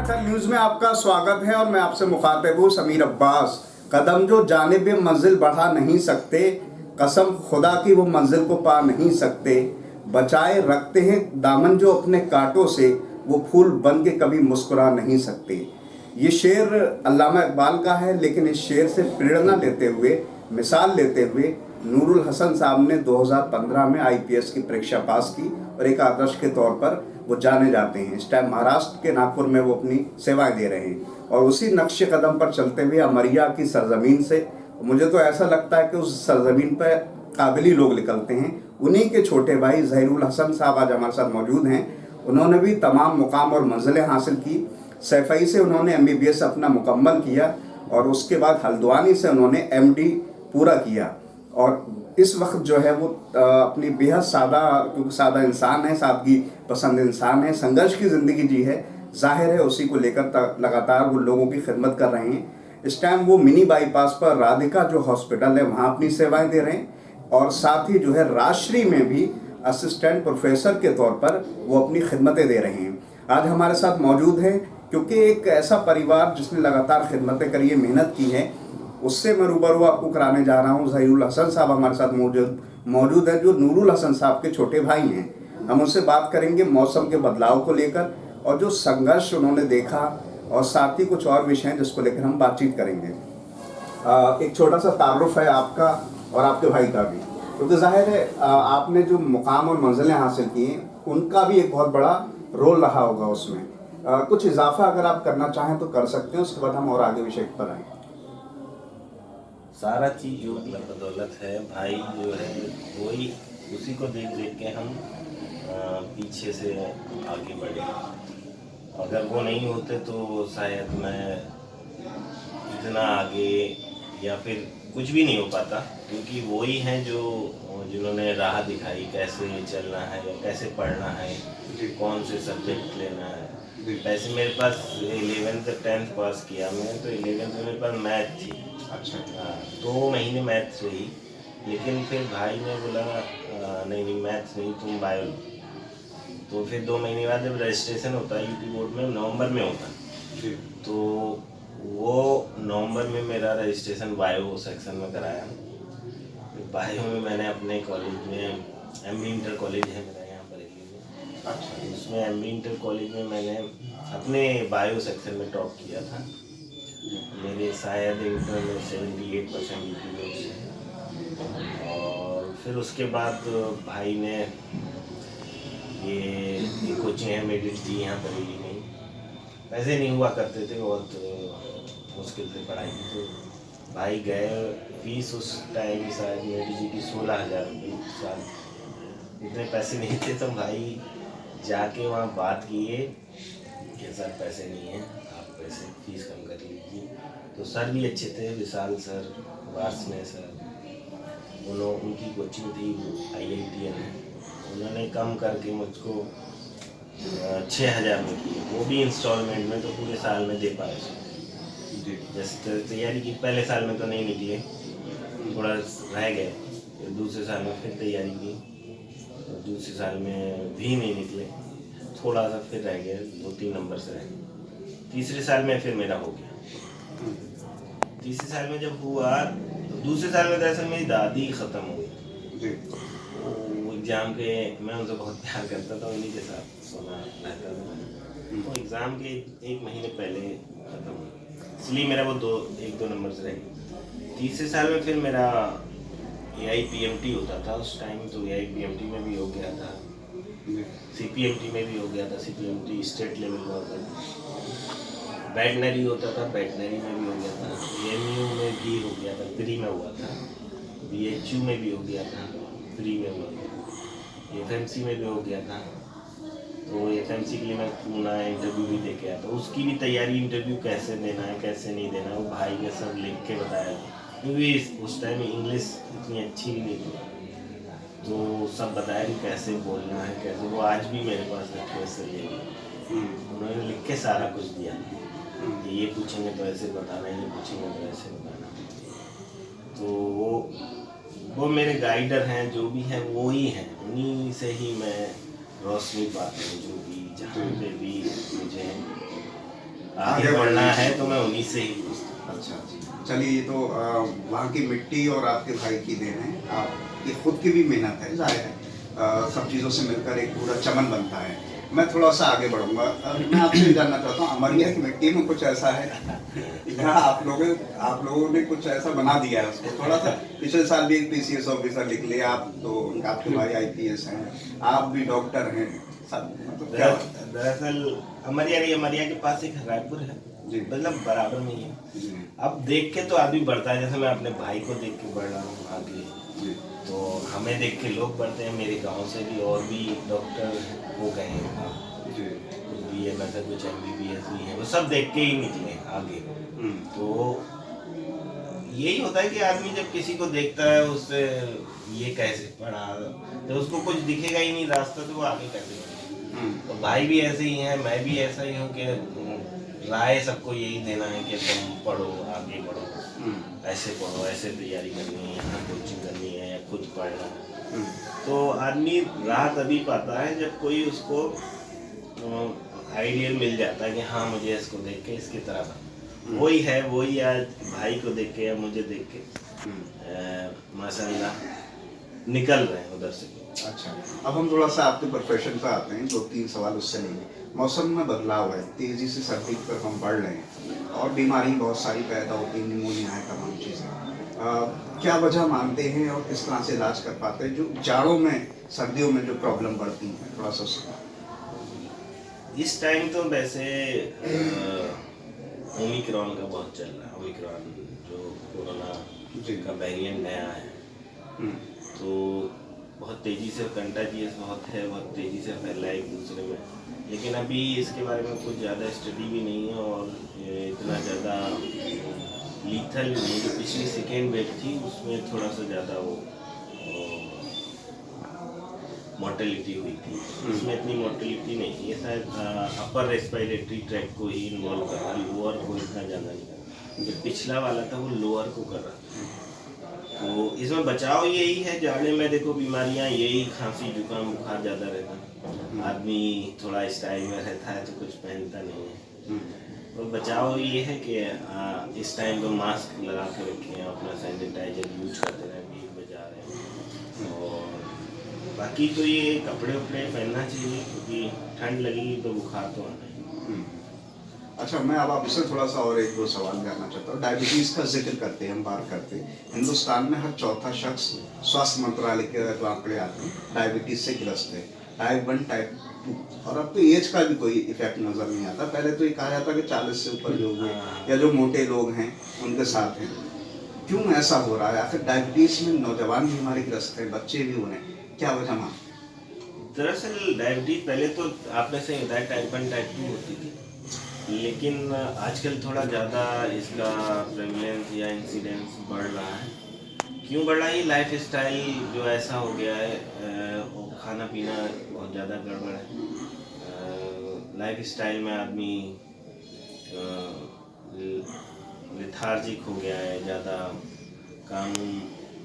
खर न्यूज़ में आपका स्वागत है और मैं आपसे मुखातिब हूँ समीर अब्बास। कदम जो जानिब मंजिल बढ़ा नहीं सकते, कसम खुदा की वो मंजिल को पा नहीं सकते। बचाए रखते हैं दामन जो अपने कांटों से, वो फूल बन के कभी मुस्कुरा नहीं सकते। ये शेर अल्लामा इकबाल का है, लेकिन इस शेर से प्रेरणा लेते हुए, मिसाल लेते हुए नूरुल हसन साहब ने 2015 में आईपीएस की परीक्षा पास की और एक आदर्श के तौर पर वो जाने जाते हैं। इस टाइम महाराष्ट्र के नागपुर में वो अपनी सेवाएं दे रहे हैं और उसी नक्शे कदम पर चलते हुए अमरिया की सरजमीन से मुझे तो ऐसा लगता है कि उस सरजमीन पर काबिली लोग निकलते हैं। उन्हीं के छोटे भाई ज़हीरुल हसन साहब आज हमारे साथ मौजूद हैं। उन्होंने भी तमाम मुकाम और मंजिलें हासिल की। सैफई से उन्होंने MBBS अपना मुकम्मल किया और उसके बाद हल्द्वानी से उन्होंने MD पूरा किया और इस वक्त जो है वो अपनी बेहद सादा, क्योंकि सादा इंसान है, सादगी पसंद इंसान है, संघर्ष की ज़िंदगी जी है, जाहिर है उसी को लेकर लगातार वो लोगों की खिदमत कर रहे हैं। इस टाइम वो मिनी बाईपास पर राधिका जो हॉस्पिटल है वहाँ अपनी सेवाएं दे रहे हैं और साथ ही जो है राजश्री में भी असिस्टेंट प्रोफेसर के तौर पर वो अपनी खिदमतें दे रहे हैं। आज हमारे साथ मौजूद हैं क्योंकि एक ऐसा परिवार जिसने लगातार खिदमतें करी है, मेहनत की है, उससे मैं रूबरू आपको कराने जा रहा हूँ। ज़हीरुल हसन साहब हमारे साथ मौजूद है, जो नूरुल हसन साहब के छोटे भाई हैं। हम उनसे बात करेंगे मौसम के बदलाव को लेकर और जो संघर्ष उन्होंने देखा, और साथ ही कुछ और विषय हैं जिसको लेकर हम बातचीत करेंगे। एक छोटा सा तारुफ है आपका और आपके भाई का भी, क्योंकि जाहिर है आपने जो मुकाम और मंजिलें हासिल की हैं उनका भी एक बहुत बड़ा रोल रहा होगा उसमें। कुछ इजाफा अगर आप करना चाहें तो कर सकते हैं, उसके बाद हम और आगे विषय पर आएँ। सारा चीज़ जो बदौलत है भाई जो है वही, उसी को देख देख के हम पीछे से आगे बढ़े। अगर वो नहीं होते तो शायद मैं इतना आगे या फिर कुछ भी नहीं हो पाता, क्योंकि वही हैं जो जिन्होंने राह दिखाई कैसे चलना है या कैसे पढ़ना है, कौन से सब्जेक्ट लेना है। वैसे मेरे पास 11th 10th पास किया मैं, तो 11th में मेरे पास मैथ थी। अच्छा। हाँ, 2 महीने मैथ्स रही, लेकिन फिर भाई ने बोला नहीं नहीं मैथ्स नहीं, तुम बायो। तो फिर 2 महीने बाद जब रजिस्ट्रेशन होता है यूपी बोर्ड में, नवंबर में होता है, तो वो नवंबर में मेरा रजिस्ट्रेशन बायो सेक्शन में कराया। बायो में मैंने अपने कॉलेज में MB इंटर कॉलेज है मेरा यहाँ पर में, अच्छा, उसमें MB इंटर कॉलेज में मैंने अपने बायो सेक्शन में टॉप किया था। मेरे शायद इंटर में 78% है। और फिर उसके बाद भाई ने ये कोचिंग है मेडिट थी यहाँ पर ही नहीं, पैसे नहीं हुआ करते थे, बहुत मुश्किल से पढ़ाई की। तो भाई गए, फीस उस टाइम शायद मेडिट जी की 16,000 रुपये साल, इतने पैसे नहीं थे। तो भाई जाके वहाँ बात किए कि सर पैसे नहीं हैं, आप पैसे फीस कम कर लीजिए। तो सर भी अच्छे थे, विशाल सर, वार्षने सर, उनकी कोचिंग थी IITN है, उन्होंने कम करके मुझको 6,000 में की, वो भी इंस्टॉलमेंट में, तो पूरे साल में दे पाए। जैसे तैयारी की, पहले साल में तो नहीं निकले, थोड़ा रह गए, दूसरे साल में फिर तैयारी की, दूसरे साल में भी नहीं निकले, थोड़ा सा फिर रह गए, 2-3 नंबर से रह गए। तीसरे साल में फिर मेरा हो गया। तीसरे साल में जब हुआ, तो दूसरे साल में दरअसल मेरी दादी ख़त्म हो गई। वो एग्ज़ाम के, मैं उनसे बहुत प्यार करता था, उन्हीं के साथ सोना रहता था। वो एग्ज़ाम के 1 महीने पहले ख़त्म हो गई, इसलिए मेरा वो 1-2 नंबर से रह गया। तीसरे साल में फिर मेरा AIPMT होता था उस टाइम, तो AIPMT में भी हो गया था, CPMT में भी हो गया था, CPMT स्टेट लेवल का होता था, वेटनरी होता था, वेटनरी में भी हो गया था, AMU में भी हो गया था, प्री में हुआ था, BHU में भी हो गया था, प्री में हुआ था, FMC में भी हो गया था। तो FMC के लिए मैं पूना इंटरव्यू भी दे के आया था, उसकी भी तैयारी, इंटरव्यू कैसे देना है कैसे नहीं देना है, वो भाई ने सब लिख के बताया, क्योंकि उस टाइम इंग्लिश इतनी अच्छी भी नहीं थी, तो सब बताया कि कैसे बोलना है कैसे। वो आज भी मेरे पास रखे सही है, उन्होंने लिख के सारा कुछ दिया, ये पूछेंगे तो ऐसे बताना, ये पूछेंगे तो ऐसे बताना। तो वो मेरे गाइडर हैं, जो भी हैं वो ही हैं, उन्हीं से ही मैं रोशनी पाता हूँ, जो भी जहाँ पे भी मुझे आगे बढ़ना है तो मैं उन्हीं से ही पूछता अच्छा, चलिए, ये तो वहाँ की मिट्टी और आपके भाई की देन है, आपकी खुद की भी मेहनत है, जाहिर है। सब चीज़ों से मिलकर एक पूरा चमन बनता है। मैं थोड़ा सा आगे बढ़ूंगा, मैं आपसे जानना चाहता हूँ, अमरिया की मिट्टी में कुछ ऐसा है या आप लोगों ने कुछ ऐसा बना दिया है उसको? थोड़ा सा, पिछले साल भी एक पीसीएस ऑफिसर निकले आप, तो आपके भाई आईपीएस हैं, आप भी डॉक्टर हैं, सब मतलब क्या बात है? दरअसल अमरिया के पास एक रायपुर है, जी। मतलब बराबर में ही है। जी अब देख के तो आदमी बढ़ता है, जैसे मैं अपने भाई को देख के बढ़ रहा हूँ आगे, जी तो हमें देख के लोग बढ़ते हैं। मेरे गांव से भी और भी डॉक्टर हो गए हैं, जी। कुछ BMS है, कुछ MBBS भी है, वो सब देख के ही निकले आगे। तो यही होता है कि आदमी जब किसी को देखता है, उससे ये कैसे पढ़ा, तो उसको कुछ दिखेगा ही नहीं रास्ता, तो वो आगे कैसे बढ़ेगा। तो भाई भी ऐसे ही हैं, मैं भी ऐसा ही हूँ कि राय सबको यही देना है कि तुम पढ़ो, आगे बढ़ो, ऐसे पढ़ो, ऐसे तैयारी करनी है, यहाँ कोचिंग करनी है या खुद पढ़ना है। तो आदमी राह तभी पाता है जब कोई उसको आइडियल मिल जाता है कि हाँ मुझे इसको देख के इसकी तरह बनना। वही आज भाई को देख के या मुझे देख के माशाल्लाह निकल रहे हैं उधर से। अच्छा, अब हम थोड़ा सा आपके प्रोफेशन पर आते हैं, 2-3 सवाल उससे लेंगे। मौसम में बदलाव है, तेज़ी से सर्दी पर हम बढ़ रहे हैं और बीमारी बहुत सारी पैदा होती हैं, निमोनिया है, तमाम चीज़ें। क्या वजह मानते हैं और किस तरह से इलाज कर पाते हैं जो जाड़ों में, सर्दियों में जो प्रॉब्लम बढ़ती हैं, थोड़ा सा उसका? इस टाइम तो वैसे ओमिक्रॉन का बहुत चल रहा है। ओमिक्रॉन जो कोरोना का वेरिएंट नया है, तो बहुत तेज़ी से कंटाजियस बहुत है, बहुत तेज़ी से फैल रहा है एक दूसरे में। लेकिन अभी इसके बारे में कुछ ज़्यादा स्टडी भी नहीं है और इतना ज़्यादा लीथल नहीं। जो पिछली सेकेंड वेव थी उसमें थोड़ा सा ज़्यादा वो मोर्टेलिटी हुई थी, इसमें इतनी मोर्टेलिटी नहीं है। ये शायद अपर रेस्पिरेटरी ट्रैक को ही इन्वॉल्व कर रहा है, लोअर को इतना ज़्यादा नहीं कर रहा। जो पिछला वाला था वो लोअर को कर रहा था। तो इसमें बचाव यही है, जाड़े में देखो बीमारियां यही खांसी जुकाम बुखार ज़्यादा रहता है, आदमी थोड़ा स्टाइल में रहता है तो कुछ पहनता नहीं है। तो बचाव ये है कि इस टाइम पे मास्क लगा के रखें, अपना सैनिटाइजर यूज करते रहें, भीड़ में जा रहे हैं। और बाकी तो ये कपड़े उपड़े पहनना चाहिए, क्योंकि ठंड लगेगी तो बुखार तो आना ही। अच्छा, मैं अब आपसे थोड़ा सा और 1-2 सवाल जानना चाहता हूँ। डायबिटीज़ का जिक्र करते हैं, हम बात करते हैं, हिंदुस्तान में हर चौथा शख्स, स्वास्थ्य मंत्रालय के जो आंकड़े आते हैं, डायबिटीज़ से ग्रस्त है, टाइप 1 टाइप 2। और अब तो एज का भी कोई इफेक्ट नज़र नहीं आता। पहले तो ये कहा जाता कि 40 से ऊपर लोग हैं या जो मोटे लोग हैं उनके साथ हैं। क्यों ऐसा हो रहा है? आखिर डायबिटीज़ में नौजवान भी हमारे ग्रस्त हैं, बच्चे भी हो रहे हैं, क्या वजह मान? दरअसल डायबिटीज पहले तो आपने सही बताया टाइप 1 टाइप 2 होती थी, लेकिन आजकल थोड़ा ज़्यादा इसका प्रेवलेंस या इंसिडेंस बढ़ रहा है। क्यों बढ़ रहा है? लाइफ स्टाइल जो ऐसा हो गया है, खाना पीना बहुत ज़्यादा गड़बड़ है। लाइफ स्टाइल में आदमी लेथार्जिक हो गया है, ज़्यादा काम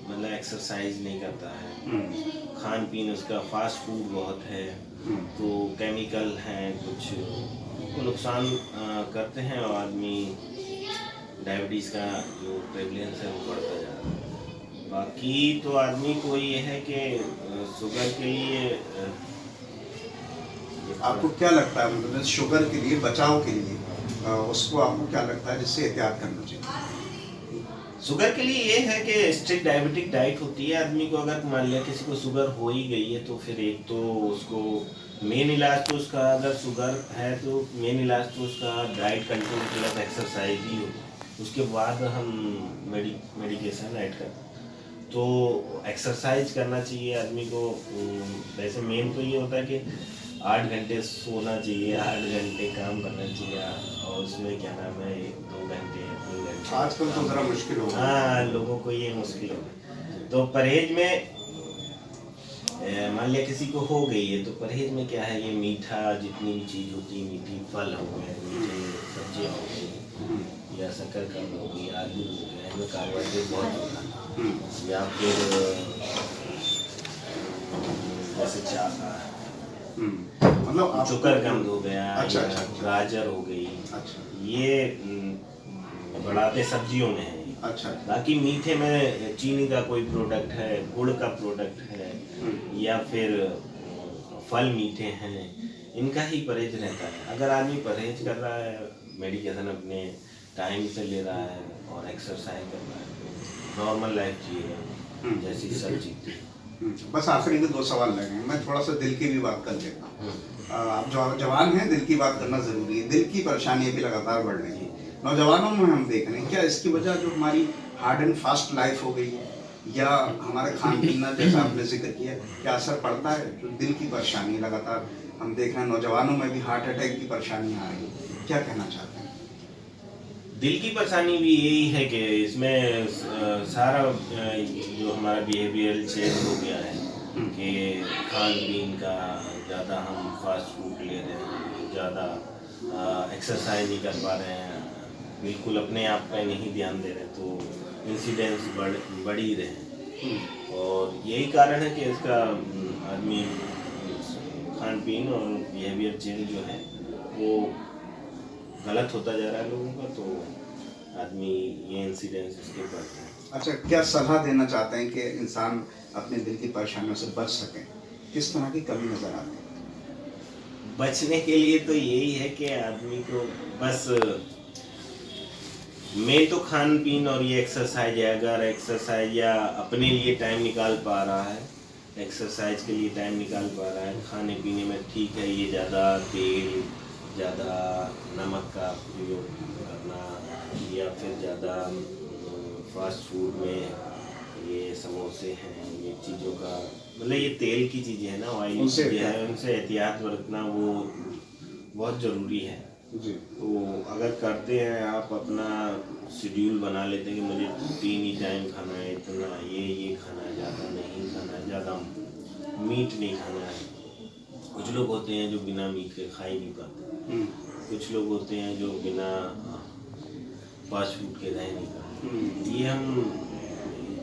मतलब एक्सरसाइज नहीं करता है, खान पीन उसका फास्ट फूड बहुत है, तो केमिकल हैं कुछ तो नुकसान करते हैं और आदमी डायबिटीज़ का जो प्रेवलेंस है वो बढ़ता जा रहा है। बाकी तो आदमी को ये है कि शुगर के लिए आपको क्या लगता है, मतलब शुगर के लिए बचाव के लिए उसको आपको क्या लगता है जिससे एहतियात करना चाहिए? शुगर के लिए ये है कि स्ट्रिक्ट डायबिटिक डाइट होती है। आदमी को अगर मान लिया किसी को शुगर हो ही गई है तो फिर एक तो उसको मेन इलाज तो उसका, अगर शुगर है तो मेन इलाज तो उसका डाइट कंट्रोल प्लस एक्सरसाइज ही हो। उसके बाद हम मेडिकेशन ऐड करते हैं। तो एक्सरसाइज करना चाहिए आदमी को। वैसे मेन तो ये होता है कि 8 घंटे सोना चाहिए, 8 घंटे काम करना चाहिए, और उसमें क्या नाम है 1-2 घंटे 3 घंटे आजकल तो ज़रा मुश्किल हो गया। हाँ, लोगों को ये मुश्किल हो गई। तो परहेज में मान लिया किसी को हो गई है तो परहेज में क्या है, ये मीठा जितनी भी चीज़ होती है, मीठी फल हो गए, मीठे सब्जियाँ हो गई या शक्कर कम हो गई, आलू हो गया, इनमें कार्बोहाइड्रेट बहुत होता है। या फिर जैसे मतलब आप चुकरकंद हो गया अच्छा, या अच्छा, अच्छा। गाजर हो गई, अच्छा ये बढ़ाते सब्जियों में है। अच्छा। बाकी मीठे में चीनी का कोई प्रोडक्ट है, गुड़ का प्रोडक्ट है, या फिर फल मीठे हैं, इनका ही परहेज रहता है। अगर आदमी परहेज कर रहा है, मेडिकेशन अपने टाइम से ले रहा है और एक्सरसाइज कर रहा है, तो नॉर्मल लाइफ जिएगा जैसी सब जीते हैं। बस आखिरी के 2 सवाल लगे हैं, मैं थोड़ा सा दिल की भी बात कर लेता हूँ। आप जवान हैं, दिल की बात करना ज़रूरी है। दिल की परेशानियाँ भी लगातार बढ़ रही हैं नौजवानों में, हम देख रहे हैं। क्या इसकी वजह जो हमारी हार्ड एंड फास्ट लाइफ हो गई है, या हमारे खान पीना जैसा आपने जिक्र किया, क्या असर पड़ता है? जो दिल की परेशानी लगातार हम देख रहे हैं, नौजवानों में भी हार्ट अटैक की परेशानियाँ आ रही हैं, क्या कहना चाहते हैं? दिल की परेशानी भी यही है कि इसमें सारा जो हमारा बिहेवियर चेंज हो गया है कि खान पीन का ज़्यादा हम फास्ट फूड ले रहे हैं, ज़्यादा एक्सरसाइज नहीं कर पा रहे हैं, बिल्कुल अपने आप पे नहीं ध्यान दे रहे, तो इंसिडेंट्स बढ़ ही रहे हैं। और यही कारण है कि इसका आदमी खान पीन और बिहेवियर चेंज जो है वो गलत होता जा रहा है लोगों का, तो आदमी ये इंसिडेंट्स इसके बढ़ते हैं। अच्छा, क्या सलाह देना चाहते हैं कि इंसान अपने दिल की परेशानियों से बच सके? किस तरह की कमी नज़र आती है? बचने के लिए तो यही है कि आदमी को बस मैं तो खान पीन और ये एक्सरसाइज है। अगर एक्सरसाइज या अपने लिए टाइम निकाल पा रहा है, एक्सरसाइज के लिए टाइम निकाल पा रहा है, खाने पीने में ठीक है, ये ज़्यादा तेल, ज़्यादा नमक का प्रयोग करना, या फिर ज़्यादा फास्ट फूड में ये समोसे हैं, ये चीज़ों का मतलब ये तेल की चीज़ें हैं ना, ऑयली उनसे चीज़ें हैं, उनसे एहतियात बरतना वो बहुत ज़रूरी है। जी। तो अगर करते हैं आप, अपना शेड्यूल बना लेते हैं कि मुझे 3 ही टाइम खाना है, इतना ये खाना है, ज़्यादा नहीं खाना है, ज़्यादा मीट नहीं खाना है। कुछ लोग होते हैं जो बिना मीट के खा ही नहीं पाते, कुछ लोग होते हैं जो बिना फास्ट फूड के रह नहीं पाते। ये हम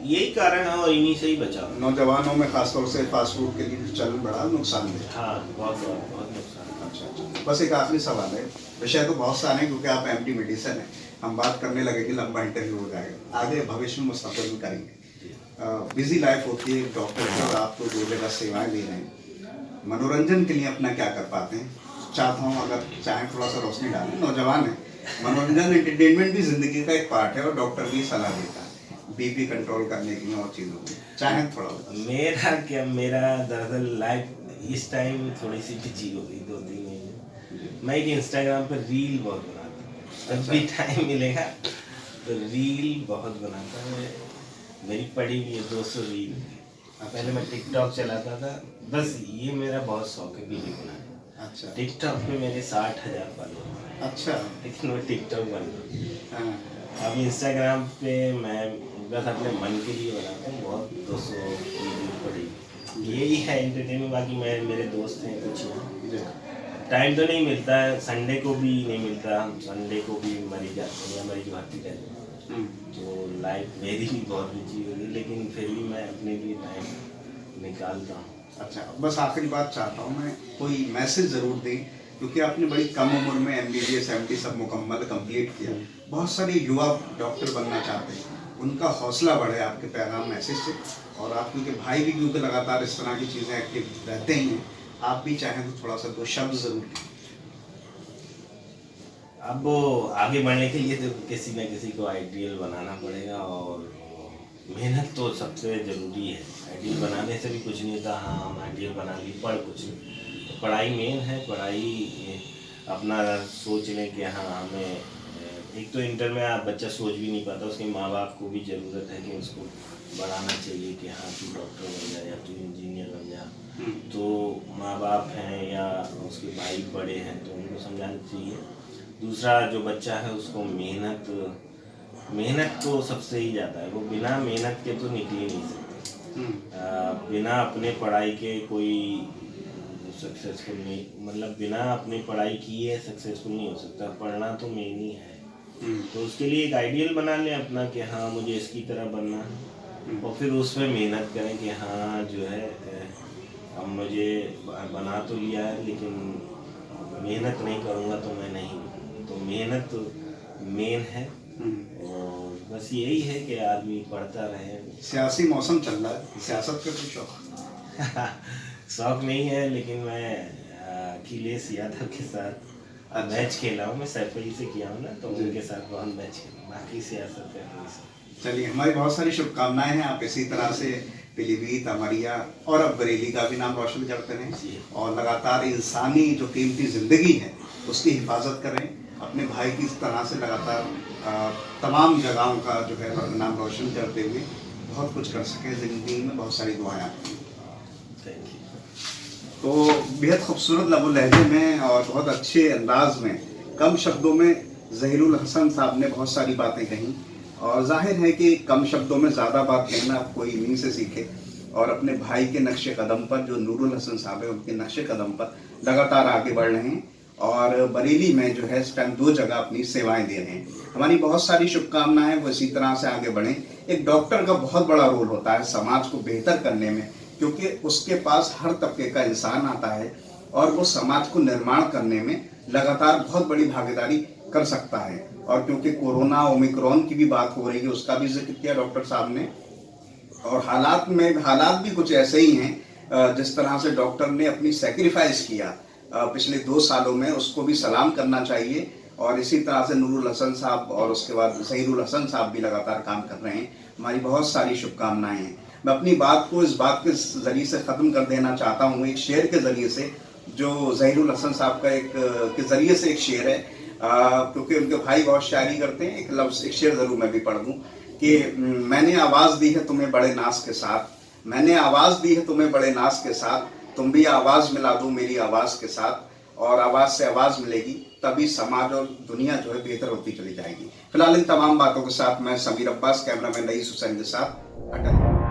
यही कारण है और इन्हीं से ही बचाव। नौजवानों में खासतौर से फास्ट फूड के लिए चलन बड़ा नुकसानदेह। हाँ, बहुत नुकसान है। अच्छा अच्छा, बस एक आखिरी सवाल है। विषय तो बहुत सारे हैं क्योंकि आप एमडी मेडिसिन है, हम बात करने लगे कि लंबा इंटरव्यू हो जाएगा, आगे भविष्य में मुस्तकबिल में करेंगे। बिजी लाइफ होती है डॉक्टर की, और आप तो 2 जगह सेवाएं दे रहे हैं, मनोरंजन के लिए अपना क्या कर पाते हैं? चाहता हूँ अगर चाहें थोड़ा सा रोशनी डालें। नौजवान है, मनोरंजन एंटरटेनमेंट भी जिंदगी का एक पार्ट है, और डॉक्टर भी सलाह देता है बीपी कंट्रोल करने की और चीज़ों की, चाहें थोड़ा बता। मेरा दरअसल लाइफ इस टाइम थोड़ी सी बिजी हो गई 2-3 महीने। मैं एक इंस्टाग्राम पर रील बहुत बनाता हूँ, जब भी टाइम मिलेगा तो रील बहुत बनाता हूँ। मेरी पड़ी हुई है 200 रील। पहले मैं टिकटॉक चलाता था, बस ये मेरा बहुत शौक है वीडियो बनाना। अच्छा टिकटॉक पे मेरे 60,000 फॉलोअर। अच्छा। लेकिन मैं टिकटॉक बन हाँ अब इंस्टाग्राम पे मैं बस अपने मन के लिए बनाता हूँ, बहुत 200 वीडियो पड़ी। यही है एंटरटेनमेंट। बाकी मेरे दोस्त हैं कुछ यहाँ, टाइम तो नहीं मिलता है, संडे को भी नहीं मिलता, हम संडे को भी मरीज जाते हैं या मरीज भर्ती रहते हैं, तो लाइफ मेरी भी बहुत बिजी होगी, लेकिन फिर भी मैं अपने लिए टाइम निकालता हूँ। अच्छा, बस आखिरी बात चाहता हूँ मैं, कोई मैसेज ज़रूर दें, क्योंकि आपने बड़ी कम उम्र में MBBS MD सब मुकम्मल कंप्लीट किया। बहुत सारे युवा डॉक्टर बनना चाहते हैं, उनका हौसला बढ़े आपके पैगाम मैसेज से। और आप क्योंकि भाई भी क्योंकि लगातार इस तरह की चीज़ें एक्टिव रहते ही हैं, आप भी चाहें तो थोड़ा सा 2 शब्द ज़रूर दें। अब वो आगे बढ़ने के लिए तो किसी न किसी को आइडियल बनाना पड़ेगा, और मेहनत तो सबसे ज़रूरी है। आइडियल बनाने से भी कुछ नहीं होता। हाँ, हम आइडियल बना ली, पढ़ कुछ नहीं, तो पढ़ाई मेन है। पढ़ाई अपना सोच लें कि हाँ हमें, एक तो इंटर में आप बच्चा सोच भी नहीं पाता, उसके माँ बाप को भी ज़रूरत है कि उसको बढ़ाना चाहिए कि हाँ तू डॉक्टर बन जा या तू इंजीनियर बन जा। तो माँ बाप हैं या उसके भाई बड़े हैं तो उनको समझाना चाहिए। दूसरा, जो बच्चा है उसको मेहनत तो सबसे ही ज़्यादा है, वो बिना मेहनत के तो निकल ही नहीं सकते। बिना अपने पढ़ाई के कोई सक्सेसफुल नहीं, मतलब बिना अपनी पढ़ाई किए सक्सेसफुल नहीं हो सकता। पढ़ना तो मेन ही है। तो उसके लिए एक आइडियल बना लें अपना कि हाँ मुझे इसकी तरह बनना है, और फिर उस पर मेहनत करें कि हाँ जो है अब मुझे बना तो लिया है, लेकिन मेहनत नहीं करूँगा तो मैं नहीं, तो मेहनत मेन है। और बस यही है कि आदमी पढ़ता रहे। सियासी मौसम चल रहा है, सियासत का कुछ शौक? शौक नहीं है, लेकिन मैं अखिलेश यादव के साथ मैच खेला हूँ। मैं सैफई से किया हूँ ना, तो उनके साथ बहुत मैच खेला, बाकी सियासत है नहीं। चलिए, हमारी बहुत सारी शुभकामनाएं हैं। आप इसी तरह से पीलीभीत, अमरिया और अब बरेली का भी नाम रोशन करते रहें और लगातार इंसानी जो कीमती ज़िंदगी है उसकी हिफाजत करें। अपने भाई की तरह से लगातार तमाम जगहों का जो है नाम रोशन करते हुए बहुत कुछ कर सकें ज़िंदगी में। बहुत सारी दुआएं आपकी। Thank you. तो बेहद खूबसूरत लबो लहजे में और बहुत अच्छे अंदाज में, कम शब्दों में ज़हीरुल हसन साहब ने बहुत सारी बातें कहीं। और जाहिर है कि कम शब्दों में ज़्यादा बात कहना कोई इन्हीं से सीखे। और अपने भाई के नक्शे कदम पर, जो नूरुल हसन साहब है, उनके नक्शे कदम पर लगातार आगे बढ़ रहे हैं। और बरेली में जो है इस टाइम 2 जगह अपनी सेवाएं दे रहे हैं। हमारी बहुत सारी शुभकामनाएं, वो इसी तरह से आगे बढ़ें। एक डॉक्टर का बहुत बड़ा रोल होता है समाज को बेहतर करने में, क्योंकि उसके पास हर तबके का इंसान आता है और वो समाज को निर्माण करने में लगातार बहुत बड़ी भागीदारी कर सकता है। और क्योंकि कोरोना ओमिक्रॉन की भी बात हो रही है, उसका भी जिक्र किया डॉक्टर साहब ने। और हालात भी कुछ ऐसे ही हैं। जिस तरह से डॉक्टर ने अपनी सेक्रीफाइस किया पिछले 2 सालों में, उसको भी सलाम करना चाहिए। और इसी तरह से नूरुल हसन साहब और उसके बाद ज़हीरुल हसन साहब भी लगातार काम कर रहे हैं। हमारी बहुत सारी शुभकामनाएं हैं। मैं अपनी बात को इस बात के ज़रिए से ख़त्म कर देना चाहता हूँ, एक शेर के ज़रिए से, जो ज़हीरुल हसन साहब का एक के ज़रिए से एक शेर है। क्योंकि उनके भाई बहुत शायरी करते हैं। एक शेर ज़रूर मैं भी पढ़ दूँ कि मैंने आवाज़ दी है तुम्हें बड़े नाज के साथ, मैंने आवाज़ दी है तुम्हें बड़े नाज के साथ, तुम भी आवाज़ मिला दो मेरी आवाज़ के साथ। और आवाज़ से आवाज़ मिलेगी, तभी समाज और दुनिया जो है बेहतर होती चली जाएगी। फिलहाल इन तमाम बातों के साथ मैं समीर अब्बास, कैमरामैन रईस हुसैन के साथ अटल।